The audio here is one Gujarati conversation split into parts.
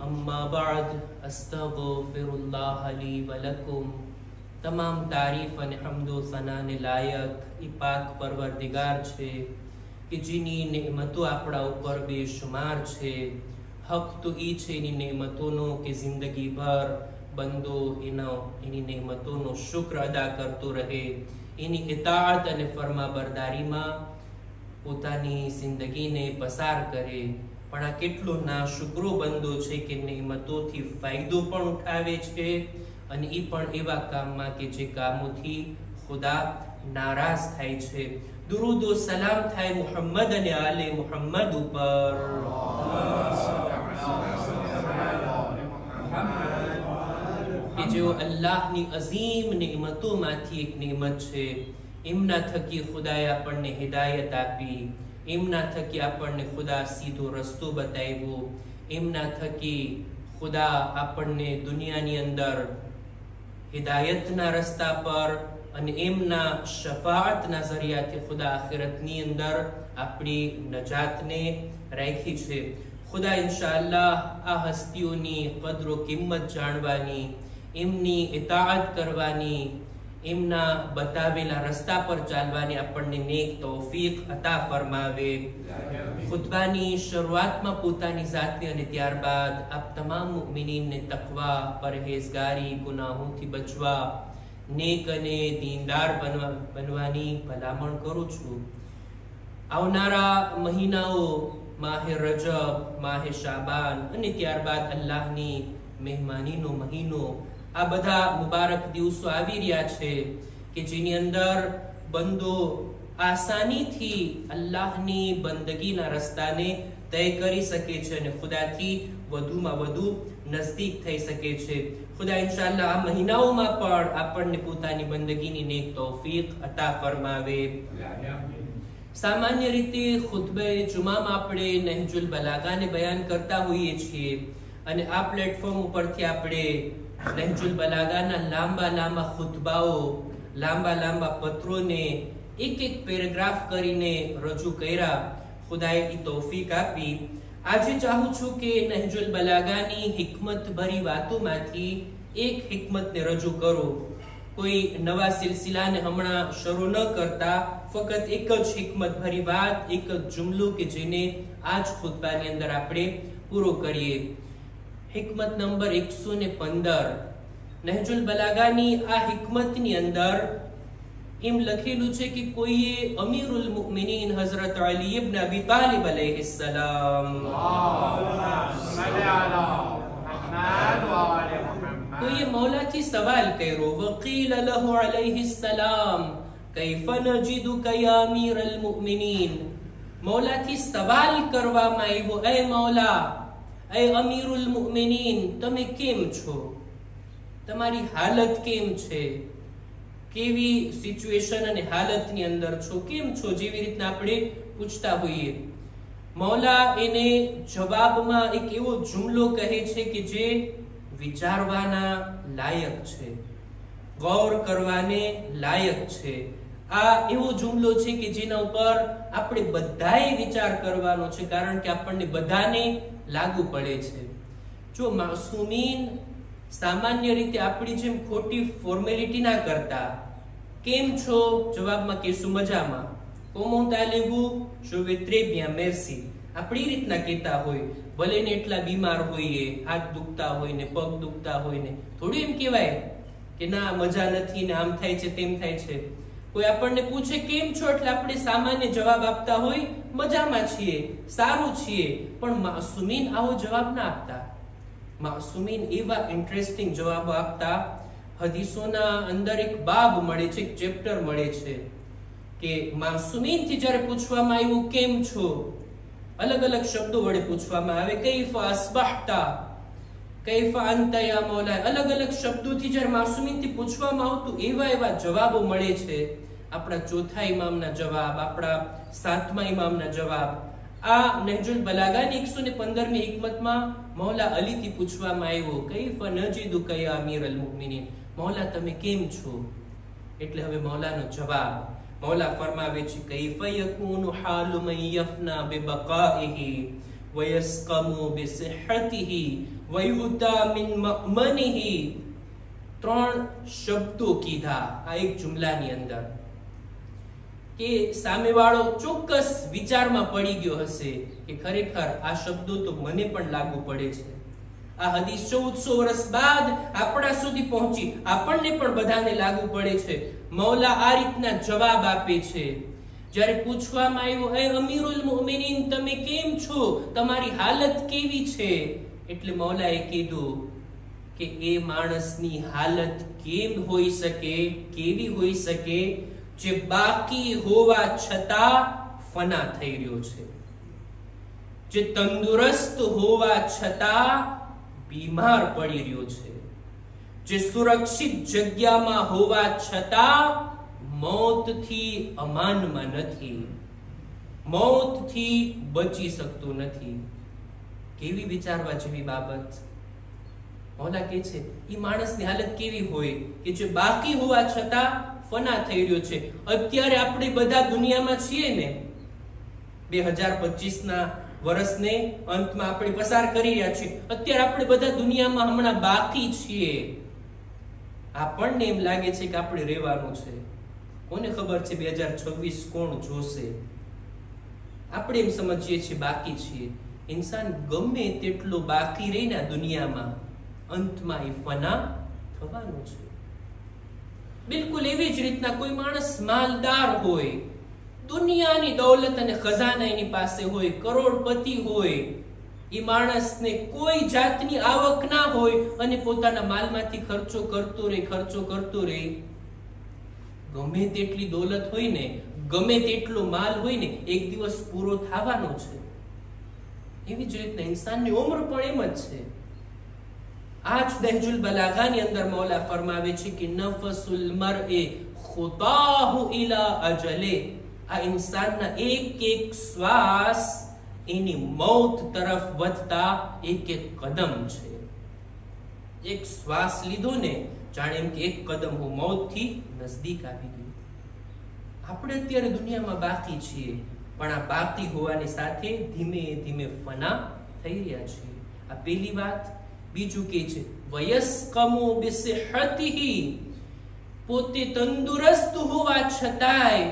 अम्मा बाद अस्तगफिरुल्लाह ली व लकुम। तमाम तारीफ અને હમદો સનાને લાયક ઈ પાક પરવરદિગાર છે કે જેની નેમતો આપણા ઉપર બેશુમાર છે। હક તો ઈ છે એની નેમતોનો કે જિંદગી ભર બંદો એની નેમતોનો શુક્ર અદા કરતો રહે, એની ઇતાઅત અને ફરમાબરદારીમાં પોતાની જિંદગીને પસાર કરે। પણ આ કેટલો નાશુકરો બંદો છે કે નેમતોથી ફાયદો પણ ઉઠાવે છે અને એ પણ એવા કામમાં કે જે કામોથી ખુદા નારાજ થાય છે। દુરૂદ ઓ સલામ થાય મુહમ્મદ અને આલે મુહમ્મદ ઉપર। કે જેઓ અલ્લાહની અઝીમ નેમતોમાંથી એક નેમત છે। એમના થકી ખુદાએ આપણને હિદાયત આપી, એમના થકી આપણને ખુદા સીધો રસ્તો બતાવ્યો, એમના થકી ખુદા આપણને દુનિયાની અંદર હિદાયતના રસ્તા પર અને એમના શફાઅતના ઝરિયાથી ખુદા આખિરતની અંદર આપણી નજાતને રાખી છે। ખુદા ઇન્શાઅલ્લાહ આ હસ્તીઓની કદરો કિંમત જાણવાની, એમની ઇતાઅત કરવાની, એમના બતાવેલા રસ્તા પર ચાલવાની આપણને નેક તૌફીક અતા ફરમાવે। ખુતબાની શરૂઆતમાં પોતાની જાતને અને ત્યારબાદ આપ તમામ મુમિનીનને તકવા, પરહેઝગારી, ગુનાહોથી બચવા, નેક અને દીનદાર બનવાની ભલામણ કરું છું। આવનારા મહિનાઓ માહે રજબ, માહે શાબાન અને ત્યારબાદ અલ્લાહની મહેમાનીનો મહિનો, આ બધા મુબારક દિવસો આવી રહ્યા છે કે જેની અંદર બંદો આસાનીથી અલ્લાહની બંદગીના રસ્તાને તય કરી શકે છે અને ખુદાથી વધુમાં વધુ નજદીક થઈ શકે છે। ખુદા ઇન્શાઅલ્લાહ આ મહિનાઓમાં પણ આપણને પોતાની બંદગીની નેક તૌફીક અતા ફરમાવે। સામાન્ય રીતે ખુતબે જુમામાં આપણે નહજુલ બલાગાને બયાન કરતા હોઈએ છીએ અને આ પ્લેટફોર્મ ઉપરથી આપણે નહજુલ બલાગાના લાંબા લાંબા ખુતબાઓ, લાંબા લાંબા પત્રોને એક એક પેરેગ્રાફ કરીને રજૂ કર્યા। ખુદાએ ઈ તૌફીક આપી। આજે ચાહું છું કે નહજુલ બલાગાની હિકમત ભરી વાતોમાંથી એક હિકમતને રજૂ કરું। કોઈ નવા સિલસિલાને હમણાં શરૂ ન કરતા ફક્ત એક જ હિકમત ભરી વાત, એક જ જુમલો કે જેને આજ ખુતબાની અંદર આપણે પૂરો કરીએ। हिकमत नंबर 115 नहजुल बलागानी आ हिकमतनी अंदर एम लखेलू छे कि कोईए अमीरुल मुमिनीन हजरत अली इब्न अबी तालिब अलैहिस्सलाम कोईए मौला थी सवाल कर्यो वकील लहु अलैहिस्सलाम कैफ नजिदुका या अमीरुल मुमिनीन। मौला थी सवाल करवामां आव्यो, ए मौला, ए अमीरुल मुमिनीन, तमे केम छो, तमारी हालत केम छे, केवी सिचुएशन अने हालतनी अंदर छो, केम छो, जेवी रीतना आपणे पूछता होईए। मौला एने जवाबमां एक एवो जुमलो कहे छे के जे विचारवाना लायक छे, गौर करवाने लायक छे। आ एवो जुमलो छे के जेना उपर आपणे बधाए विचार करवानो छे, कारण के आपणे बधाने लागू पड़े छे। जो मासूमीन सामान्य रीते आपणी जेम खोटी फॉर्मेलिटी ना करता, केम छो जवाबमां केसु मजामां, कोमो तालिबु शुवे bien merci, आपणी रीतना कहेता होय। भले ने એટલા બીમાર હોઈએ, હાથ દુખતા હોય ને પગ દુખતા હોય ને થોડું એમ કહેવાય કે ના મજા નથી ને આમ થાય છે તેમ થાય છે। કોઈ આપણને પૂછે કેમ છો એટલે આપણે સામાન્ય જવાબ આપતા હોય મજામાં છીએ, સારું છીએ। પણ માસૂમીન આવો જવાબ ના આપતા। માસૂમીન એવા ઇન્ટરેસ્ટિંગ જવાબો આપતા। હદીસોના અંદર એક બાબ મળે છે, એક ચેપ્ટર મળે છે કે માસૂમીનથી જ્યારે પૂછવામાં આવ્યું કેમ છો, अलग अलग शब्दों वडे पूछवामां आवे, कैफ अस्बहता, कैफ अंत या मौला, अलग अलग शब्दों थी जયારે मासूमीनथी पूछवामां आवतुं एवा एवा जवाबो मळे छे। आपणा चौथा इमामना जवाब, आपणा सातमा इमामना जवाब। आ नहजुल बलागानी 115मी हिकमतमां मौला अलीथी पूछवामां आव्यो, कैफ नजिदुका या अमीरुल मुमिनीन, मौला तमे केम छो। એટલે હવે મૌલાનો જવાબ, मौला फरमावे छे, कैफ यकूनु हालु मन यफना बिबकाइही વયસ્કમુ બિસિહ્હતિહી વયુતા મિન મઅમનિહી. 3 શબ્દો કીધા આ એક જુમલાની અંદર કે સામેવાળો ચોક્કસ વિચારમાં પડી ગયો હશે કે ખરેખર આ શબ્દો તો મને પણ લાગુ પડે છે. આ હદીસ 1400 વર્ષ બાદ આપણા સુધી પહોંચી, આપણને પણ બધાને લાગુ પડે છે. મૌલા આ રીતના જવાબ આપે છે. જ્યારે પૂછવામાં આવ્યું, એ અમીરુલ મુમિનીન તમે કેમ છો, તમારી હાલત કેવી છે? એટલે મૌલાએ કીધું કે એ માણસની હાલત કેમ હોઈ શકે, કેવી હોઈ શકે જે બાકી હોવા છતાં ફના થઈ રહ્યો છે, જે તંદુરસ્ત હોવા છતાં બીમાર પડી રહ્યો છે, જે સુરક્ષિત જગ્યામાં હોવા છતાં મોતથી અમાનમાં નથી, મોતથી બચી શકતો નથી. કેવી વિચારવા જેવી બાબત. મૌલા કહે છે એ માણસની હાલત કેવી હોય કે જે બાકી હોવા છતાં ફના થઈ રહ્યો છે. અત્યારે આપણે બધા દુનિયામાં છીએ ને, 2025 ના વર્ષને અંતમાં આપણે પસાર કરી રહ્યા છીએ. અત્યારે આપણે બધા દુનિયામાં હમણાં બાકી છીએ. આપણને એમ લાગે છે કે આપણે રહેવાનું છે. કોને ખબર છે 2026 કોણ જોશે? આપણે એમ સમજીએ છીએ બાકી છીએ. ઇન્સાન ગમે તેટલો બાકી રહીને દુનિયામાં, અંતમાં એ ફના થવાનું છે. બિલકુલ એવી જ રીતના કોઈ માણસ માલદાર હોય, દુનિયાની દૌલત અને ખજાના એની પાસે હોય, કરોડપતિ હોય, એ માણસને કોઈ જાતની આવક ના હોય અને પોતાના માલમાંથી ખર્ચો કરતો રહે, ગમે તેટલી દૌલત હોય ને, ગમે તેટલો માલ હોય ને, એક દિવસ પૂરો થવાનો છે. એવી જ રીતના ઇન્સાનની ઉંમર પણ એમ જ છે. આજ નહજુલ બલાગાની અંદર મૌલા ફરમાવે છે કે નફસુલ મરએ ખુતાહુ ઇલા અજલે. આ ઇન્સાનના એક એક શ્વાસ એની મૌત તરફ વધતા એક એક કદમ છે. એક શ્વાસ લીધો ને, જાણે એમ કે એક કદમ હું મોતથી નજદીક આવી ગયો. આપણે અત્યારે દુનિયામાં બાકી છીએ, પણ આ બાકી હોવાની સાથે ધીમે ધીમે ફના થઈ રહ્યા છીએ. આ પહેલી વાત. બીજું કે છે વયસ્કમુ બિસિહ્હતિહી, પોતે તંદુરસ્ત હોવા છતાંય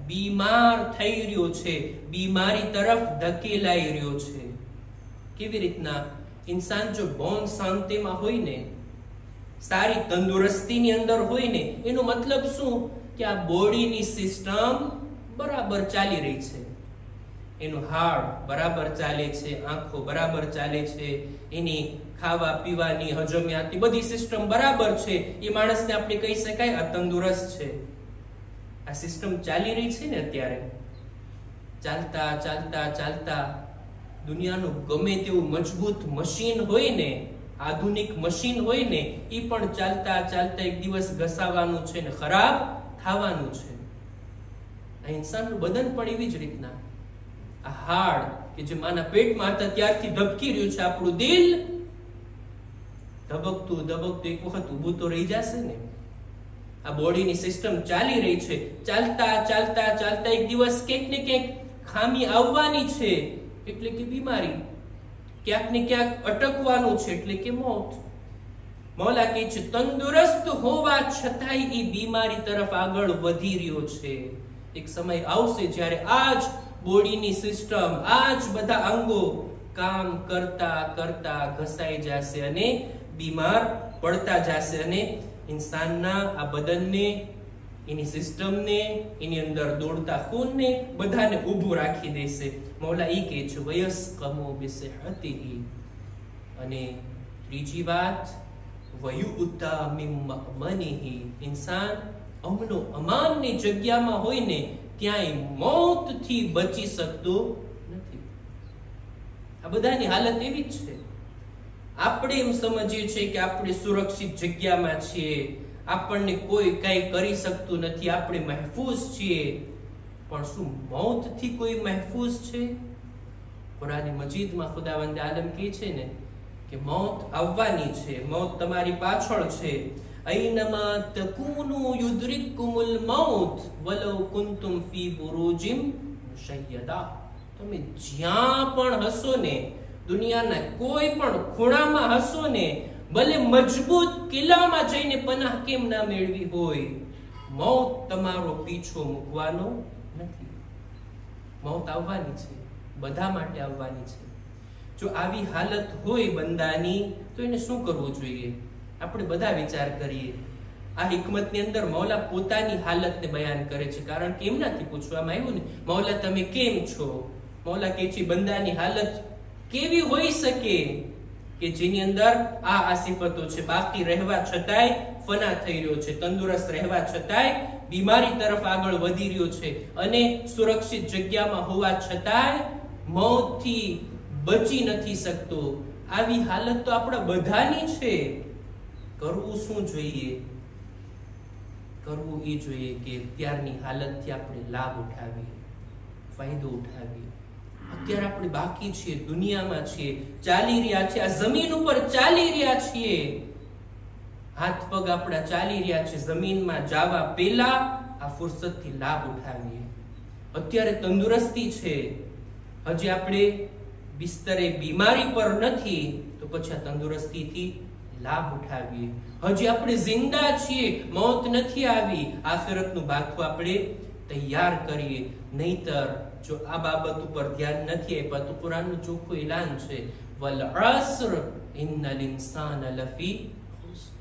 બીમાર થઈ રહ્યો છે, બીમારી તરફ ધકેલાઈ રહ્યો છે. કેવી રીતના? ઇન્સાન જો બોન શાંતિમાં હોય ને, સારી તંદુરસ્તીની અંદર હોય ને, એનો મતલબ શું કે આ બોડીની સિસ્ટમ બરાબર ચાલી રહી છે, એનું હાર્ટ બરાબર ચાલે છે, આંખો બરાબર ચાલે છે, એની ખાવા પીવાની હજમિયાતી બધી સિસ્ટમ બરાબર છે. એ માણસને આપણે કહી શકાય આ તંદુરસ્ત છે. આ સિસ્ટમ ચાલી રહી છે ને અત્યારે, ચાલતા ચાલતા ચાલતા દુનિયાનું ગમે તેવું મજબૂત મશીન હોય ને, આધુનિક મશીન હોય ને, એ પણ ચાલતા ચાલતા એક દિવસ ઘસાવાનું છે ને ખરાબ થવાનું છે. આ ઇન્સાનનું બદન પણ એવી જ રીતના, આ હાડ કે જે માના પેટમાં હતા ત્યારથી ધબકી રહ્યું છે, આપણું દિલ ધબકતું ધબકતું એક વખત ઊભું તો રહી જશે ને. આ બોડીની સિસ્ટમ ચાલી રહી છે, ચાલતા ચાલતા ચાલતા એક દિવસ ક્યાંક ને ક્યાંક ખામી આવવાની છે, એટલે કે બીમારી, ક્યાંક ને ક્યાંક અટકવાનું છે, એટલે કે મોત. મૌલા કહે છે તંદુરસ્ત હોવા છતાંય એ બીમારી તરફ આગળ વધી રહ્યો છે. એક સમય આવશે જ્યારે આજ બોડીની સિસ્ટમ, આજ બધા અંગો કામ કરતા કરતા ઘસાઈ જશે અને બીમાર પડતા જશે, અને ઇન્સાનના આ બદનને, એની સિસ્ટમને, એની અંદર દોડતા ખૂનને બધાને ઊભું રાખી દેશે. મૌલા ઈ કહે છે વયસ્કમુ બિસિહ્હતિહી. અને ત્રીજી વાત વયુતા મિન મઅમનિહી, ઇન્સાન અમનો અમાનની જગ્યામાં હોય ને ત્યાંય મોતથી બચી શકતો નથી. આ બધાની હાલત એવી જ છે. આપણે એમ સમજીએ છીએ કે આપણે સુરક્ષિત જગ્યામાં છીએ, આપણને કોઈ કઈ કરી શકતું નથી, આપણે મહેફૂઝ છીએ. પણ શું મોતથી કોઈ મહેફૂઝ છે? કુરાન મજીદમાં ખુદાવંદ આલમ કહે છે ને કે મોત આવવાની છે, મોત તમારી પાછળ છે. અયનમા તકૂનુ યુદ્રિકકુમુલ મૌત વલૌ કુન્તુમ ફી બુરૂજિન મુશય્યદા. તમે જ્યાં પણ હશો ને, દુનિયાના કોઈ પણ ખૂણામાં હશો ને, ભલે મજબૂત કિલ્લામાં જઈને પનાહ કેમ ના મેળવી હોય, મૌત તમારો પીછો મૂકવાનો નથી. મૌત આવવાની છે, બધા માટે આવવાની છે. જો આવી હાલત હોય બંદાની તો એને શું કરવું જોઈએ? આપણે બધા વિચાર કરીએ. આ હિકમતની અંદર મૌલા પોતાની હાલતને બયાન કરે છે, કારણ કે એમનાથી પૂછવામાં આવ્યું ને, મૌલા તમે કેમ છો? મૌલા કહે છે બંદાની હાલત કેવી હોઈ શકે કે જેની અંદર આ સિફતો છે, બાકી રહેવા છતાંય ફના થઈ રહ્યો છે, તંદુરસ્ત રહેવા છતાંય બીમારી તરફ આગળ વધી રહ્યો છે, અને સુરક્ષિત જગ્યામાં હોવા છતાંય મૌતથી બચી નથી શકતો. આવી હાલત તો આપણા બધાની છે. કરવું શું જોઈએ? કરવું એ જોઈએ કે અત્યારની હાલતથી આપણે લાભ ઉઠાવીએ, ફાયદો ઉઠાવીએ. અત્યારે આપણે બાકી છીએ, દુનિયામાં છીએ, ચાલી રહ્યા છીએ, આ જમીન ઉપર ચાલી રહ્યા છીએ, હાથ પગ આપણા ચાલી રહ્યા છે. જમીનમાં જવા પહેલા આ ફુરસતથી લાભ ઉઠાવીએ. અત્યારે તંદુરસ્તી છે, હજી આપણે બિસ્તરે બીમારી પર નથી, તો પછી આ તંદુરસ્તીથી લાભ ઉઠાવીએ. હજી આપણે જિંદા છીએ, મોત નથી આવી, આખિરતનું બાથું આપણે તૈયાર કરીએ. નહીતર જો આ બાબત ઉપર ધ્યાન નથી આપ્યા તો કુરાનનું ચોખ્ખું એલાન છે, વલ અસ્ર ઇન્નલ ઇન્સાન લફી ખુસ્ર.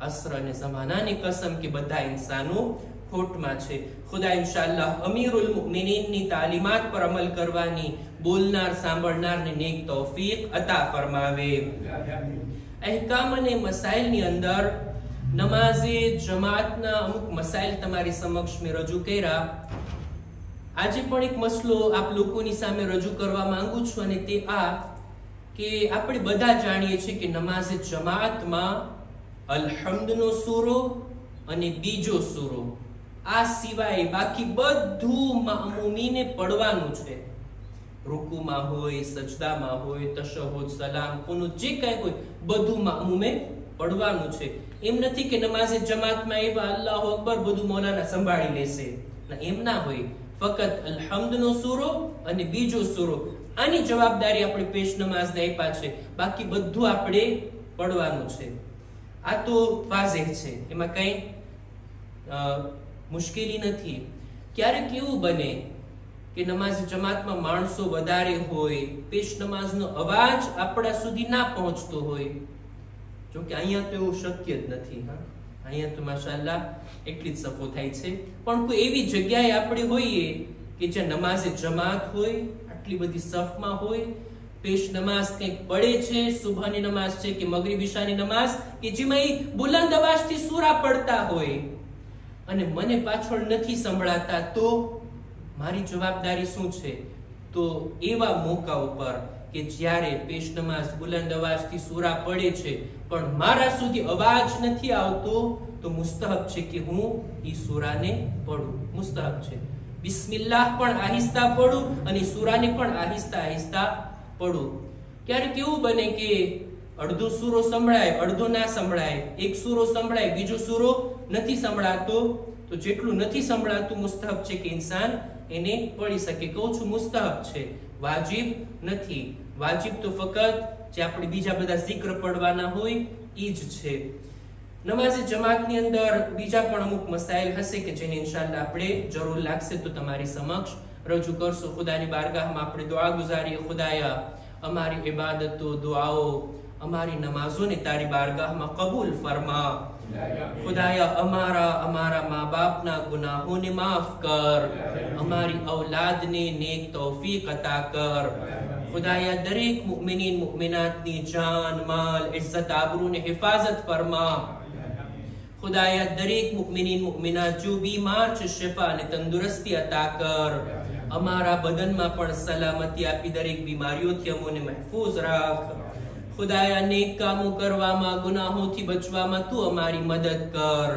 અસ્ર અને ઝમાનાની કસમ કે બધા ઇન્સાનો ખોટમાં છે. ખુદા ઇન્શાઅલ્લાહ અમીરુલ મુમિનીનની તાલીમાત પર અમલ કરવાની બોલનાર સાંભળનારને નેક તૌફીક અતા ફરમાવે. અહેકામ અને મસાઇલની અંદર નમાઝે જમાતના અમુક મસાઇલ તમારી સમક્ષ મેં રજૂ કર્યા. આજે પણ એક મસલો આપ લોકોની સામે રજૂ કરવા માંગુ છું, અને તે આ કે આપણે બધા જાણીએ છીએ કે નમાઝે જમાતમાં અલહમ્દનો સૂરો અને બીજો સૂરો, આ સિવાય બાકી બધું મામૂમીને પડવાનું છે. રૂકુમાં હોય, સજદામાં હોય, તશહુદ, સલામ, કુનૂત, જે કંઈ હોય બધું મામૂમે પડવાનું છે. એમ નથી કે નમાઝે જમાતમાં એવા અલ્લાહુ અકબર બધું મૌલાના સંભાળી લેશે, એમ ના હોય. ફક્ત અલહમ્દનો સૂરો અને બીજો સૂરો, આની જવાબદારી આપણે પેશ નમાઝને આપ્યા છે. બાકી બધું આપણે પડવાનું છે. આ તો વાઝેહ છે, એમાં કઈ મુશ્કેલી નથી. ક્યારેક એવું બને કે નમાઝ જમાતમાં માણસો વધારે હોય, પેશ નમાઝનો અવાજ આપણા સુધી ના પહોંચતો હોય. જો કે અહીંયા તો એવું શક્ય જ નથી. અહીંયા તો માશાઅલ્લાહ એટલી જ સફો થાય છે. પણ કોઈ એવી જગ્યાએ આપણે હોઈએ કે જ્યાં નમાઝે જમાત હોય, આટલી બધી સફમાં હોય, પેશ નમાઝ કંઈક પડે છે, સુબહની નમાઝ છે કે મગરિબ ઈશાની નમાઝ, કે જેમાં એ બુલંદ અવાજથી સૂરા પડતા હોય, અને મને પાછળ નથી સંભળાતા, તો મારી જવાબદારી શું છે? તો એવા મોકા ઉપર કે જ્યારે પેશ નમાઝ બુલંદ અવાજથી સૂરા પડે છે પણ મારા સુધી અવાજ નથી આવતો, તો મુસ્તહબ છે કે હું ઈ સૂરાને પડું. મુસ્તહબ છે. બિસ્મિલ્લાહ પણ આહિસ્તા પડું અને સૂરાને પણ આહિસ્તા આહિસ્તા પડું. ક્યારેક એવું બને કે અડધો સૂરો સંભળાય, અડધો ના સંભળાય, એક સૂરો સંભળાય, બીજો સૂરો નથી સંભળાતો. તો જેટલું નથી સંભળાતું મુસ્તહબ છે કે ઇન્સાન એને પડી શકે. કહું છું મુસ્તહબ છે, વાજિબ નથી. વાજિબ તો ફક્ત જે આપણે બીજા બધા zikr પડવાના હોય ઈ જ છે. નમાઝે જમાતની અંદર બીજા પણ અમુક મસાઇલ હશે કે જેને ઇન્શાઅલ્લાહ આપણે જરૂર લાગશે તો તમારી સમક્ષ રજૂ કરશું. ખુદાની બારગાહમાં આપણે દુઆ ગુજારીએ, ખુદાયા અમારી ઇબાદતો, દુઆઓ, અમારી નમાઝોને તારી બારગાહમાં કબૂલ ફરમા. ખુદાયા અમારા મા બાપના ગુનાહોને માફ કર, અમારી ઔલાદને નેક તૌફીક અતા કર. ખુદાયા દરેક મુમિનીન મુમિનાતની જાન, માલ, ઇઝ્ઝત, આબરૂને હિફાઝત ફરમા. ખુદાયા દરેક મુમિનીન મુમિનાત જો બીમાર છે શિફા અને તંદુરસ્તી અતા કર. અમારા બદનમાં પણ સલામતી આપી દરેક બીમારીઓથી અમોને મહફૂઝ રાખ. ખુદાયા નેક કામો કરવામાં, ગુનાહોથી બચવામાં તું અમારી મદદ કર.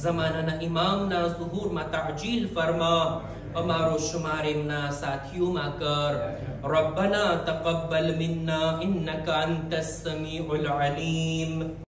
ઝમાનાના ઇમામના ઝુહૂરમાં તાજીલ ફરમા. અમારો શુમાર એમના સાથીઓમાં કર. રબ્બના તaqabbal મિન્ના ઇન્નકા અંતસ સમીઉલ અલીમ.